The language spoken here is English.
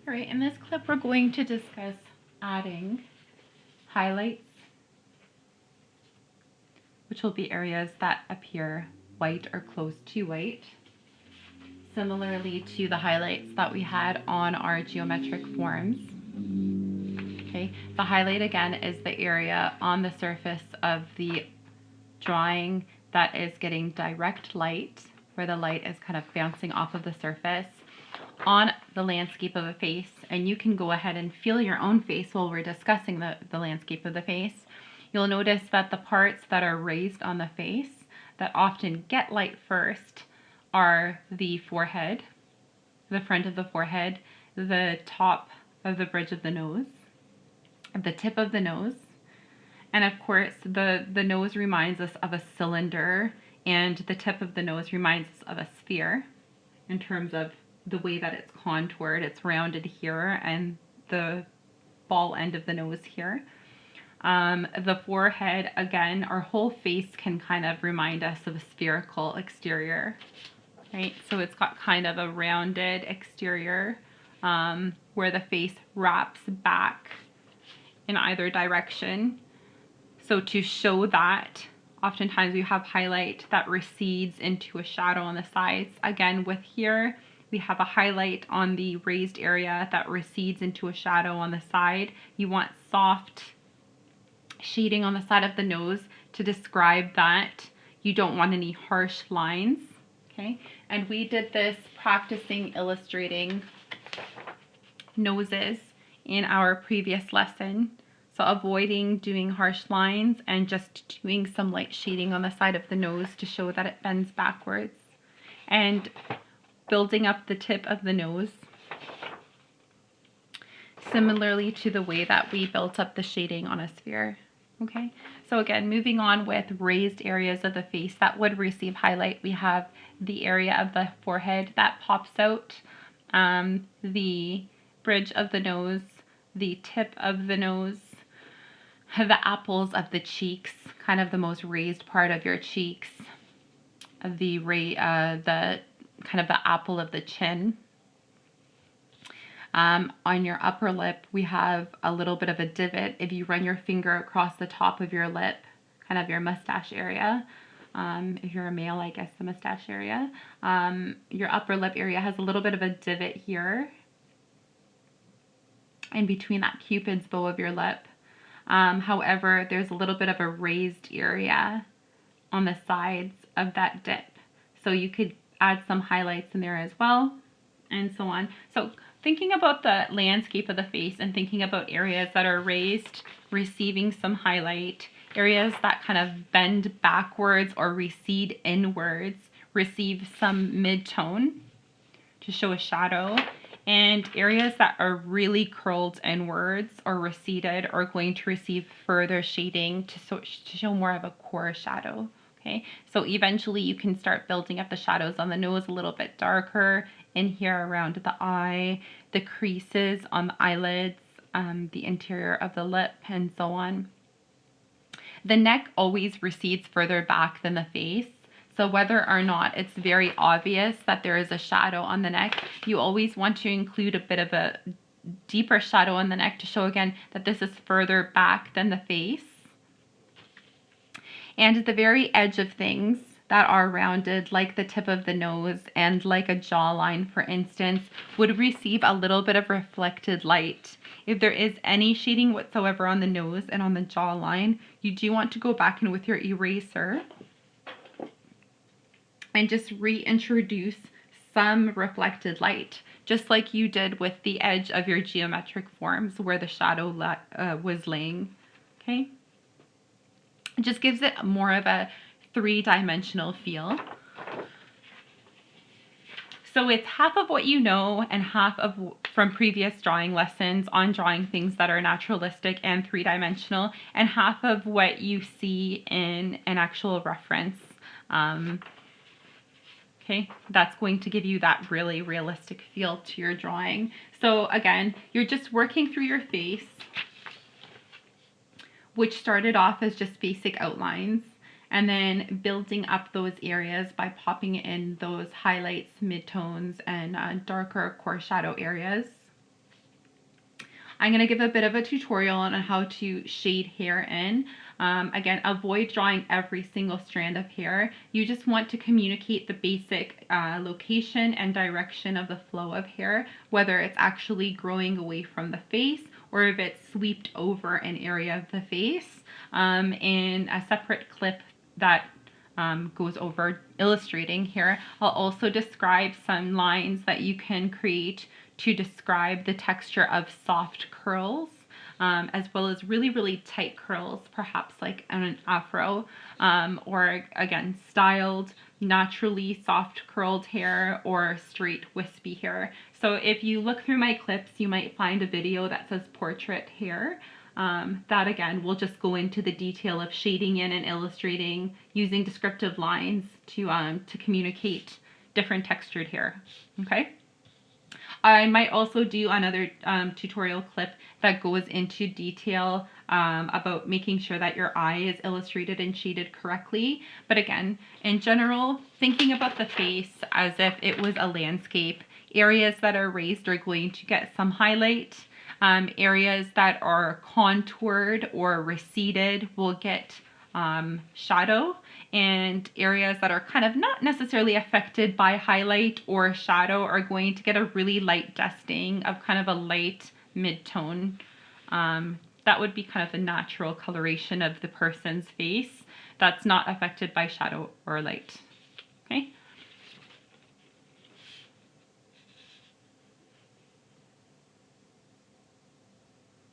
All right, in this clip, we're going to discuss adding highlights, which will be areas that appear white or close to white, similarly to the highlights that we had on our geometric forms. Okay, the highlight again is the area on the surface of the drawing that is getting direct light, where the light is kind of bouncing off of the surface on the landscape of a face. And you can go ahead and feel your own face while we're discussing the landscape of the face. You'll notice that the parts that are raised on the face that often get light first are the forehead, the front of the forehead, the top of the bridge of the nose, the tip of the nose, and of course the nose reminds us of a cylinder, and the tip of the nose reminds us of a sphere in terms of the way that it's contoured. It's rounded here and the ball end of the nose here. The forehead, again, our whole face can kind of remind us of a spherical exterior, right? So it's got kind of a rounded exterior where the face wraps back in either direction. So to show that, oftentimes we have highlight that recedes into a shadow on the sides. Again, with here, we have a highlight on the raised area that recedes into a shadow on the side. You want soft shading on the side of the nose to describe that. You don't want any harsh lines, okay? And we did this practicing illustrating noses in our previous lesson. So avoiding doing harsh lines and just doing some light shading on the side of the nose to show that it bends backwards. And building up the tip of the nose, similarly to the way that we built up the shading on a sphere. Okay, so again, moving on with raised areas of the face that would receive highlight, we have the area of the forehead that pops out, the bridge of the nose, the tip of the nose, the apples of the cheeks, kind of the most raised part of your cheeks, the kind of the apple of the chin. On your upper lip, we have a little bit of a divot. If you run your finger across the top of your lip, kind of your mustache area, if you're a male, I guess the mustache area, your upper lip area has a little bit of a divot here in between that cupid's bow of your lip. However, there's a little bit of a raised area on the sides of that dip. So you could add some highlights in there as well, and so on. So thinking about the landscape of the face and thinking about areas that are raised, receiving some highlight, areas that kind of bend backwards or recede inwards, receive some mid-tone to show a shadow, and areas that are really curled inwards or receded are going to receive further shading to show more of a core shadow. Okay, so eventually you can start building up the shadows on the nose a little bit darker, in here around the eye, the creases on the eyelids, the interior of the lip, and so on. The neck always recedes further back than the face. So whether or not it's very obvious that there is a shadow on the neck, you always want to include a bit of a deeper shadow on the neck to show again that this is further back than the face. And at the very edge of things that are rounded, like the tip of the nose and like a jawline, for instance, would receive a little bit of reflected light. If there is any shading whatsoever on the nose and on the jawline, you do want to go back in with your eraser and just reintroduce some reflected light, just like you did with the edge of your geometric forms where the shadow was laying, okay? It just gives it more of a three-dimensional feel. So it's half of what you know and half of from previous drawing lessons on drawing things that are naturalistic and three-dimensional, and half of what you see in an actual reference. Okay, that's going to give you that really realistic feel to your drawing. So again, you're just working through your face, which started off as just basic outlines, and then building up those areas by popping in those highlights, midtones, and darker core shadow areas. I'm going to give a bit of a tutorial on how to shade hair in. Again, avoid drawing every single strand of hair. You just want to communicate the basic location and direction of the flow of hair, whether it's actually growing away from the face or if it's swept over an area of the face. In a separate clip that goes over illustrating here, I'll also describe some lines that you can create to describe the texture of soft curls, as well as really, really tight curls, perhaps like an afro, or again, styled, naturally soft curled hair or straight wispy hair. So if you look through my clips, you might find a video that says portrait hair. That again, will just go into the detail of shading in and illustrating using descriptive lines to communicate different textured hair. Okay. I might also do another tutorial clip that goes into detail about making sure that your eye is illustrated and shaded correctly. But again, in general, thinking about the face as if it was a landscape, areas that are raised are going to get some highlight. Areas that are contoured or receded will get shadow, and areas that are kind of not necessarily affected by highlight or shadow are going to get a really light dusting of kind of a light mid-tone. That would be kind of the natural coloration of the person's face that's not affected by shadow or light. Okay,